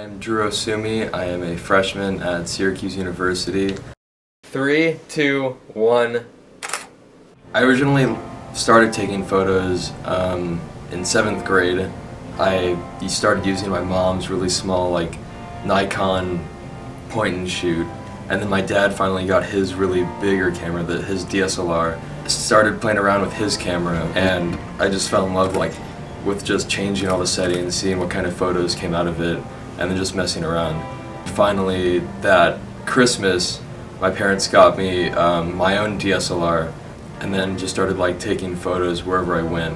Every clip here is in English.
I'm Drew Osumi. I am a freshman at Syracuse University. 3, 2, 1. I originally started taking photos in 7th grade. I started using my mom's really small Nikon point and shoot, and then my dad finally got his really bigger camera, his DSLR. Started playing around with his camera, and I just fell in love with just changing all the settings, seeing what kind of photos came out of it, and then just messing around. Finally, that Christmas, my parents got me my own DSLR, and then just started taking photos wherever I went.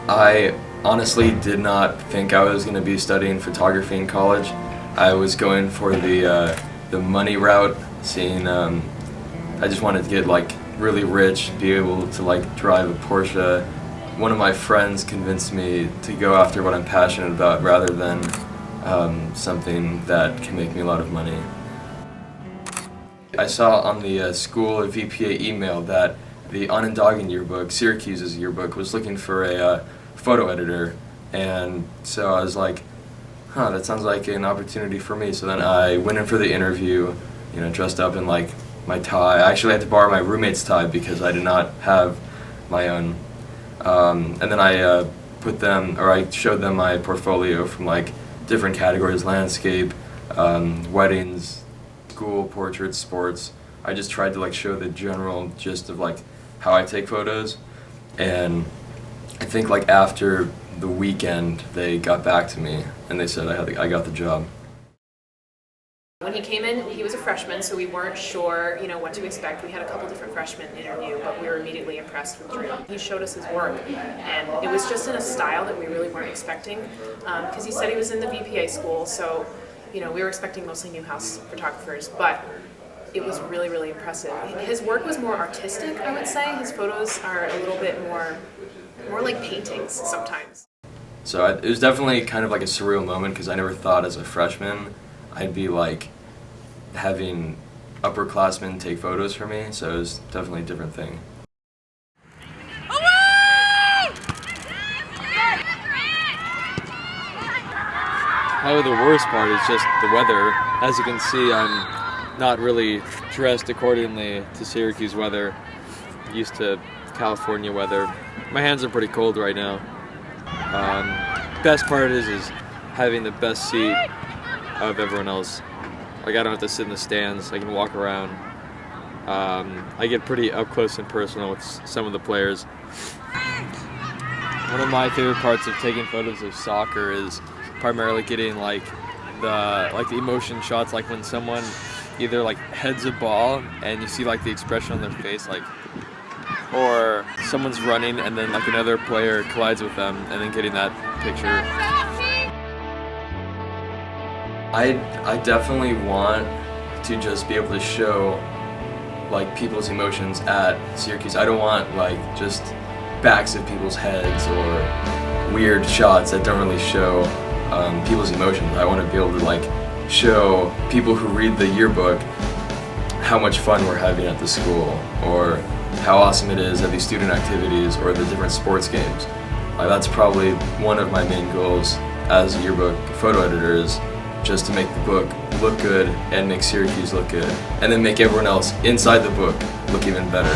I honestly did not think I was going to be studying photography in college. I was going for the money route, seeing I just wanted to get really rich, be able to drive a Porsche. One of my friends convinced me to go after what I'm passionate about rather than something that can make me a lot of money. I saw on the school or VPA email that the Onondaga yearbook, Syracuse's yearbook, was looking for a photo editor, and so I was like, huh, that sounds like an opportunity for me. So then I went in for the interview, dressed up in my tie. I actually had to borrow my roommate's tie because I did not have my own. And then I I showed them my portfolio from different categories: landscape, weddings, school, portraits, sports. I just tried to show the general gist of how I take photos, and I think after the weekend they got back to me and they said I got the job. When he came in, he was a freshman, so we weren't sure, what to expect. We had a couple different freshmen interview, but we were immediately impressed with Drew. He showed us his work, and it was just in a style that we really weren't expecting, because he said he was in the VPA school, so we were expecting mostly new house photographers, but it was really, really impressive. His work was more artistic, I would say. His photos are a little bit more like paintings sometimes. So it was definitely kind of a surreal moment, because I never thought as a freshman I'd be having upperclassmen take photos for me, so it was definitely a different thing. Probably the worst part is just the weather. As you can see, I'm not really dressed accordingly to Syracuse weather. Used to California weather. My hands are pretty cold right now. Best part is having the best seat of everyone else. I don't have to sit in the stands. I can walk around. I get pretty up close and personal with some of the players. One of my favorite parts of taking photos of soccer is primarily getting the emotion shots, when someone either heads a ball and you see the expression on their face, or someone's running and then another player collides with them, and then getting that picture. I definitely want to just be able to show people's emotions at Syracuse. I don't want just backs of people's heads or weird shots that don't really show people's emotions. I want to be able to show people who read the yearbook how much fun we're having at the school, or how awesome it is at these student activities or the different sports games. That's probably one of my main goals as a yearbook photo editor, is just to make the book look good and make Syracuse look good, and then make everyone else inside the book look even better.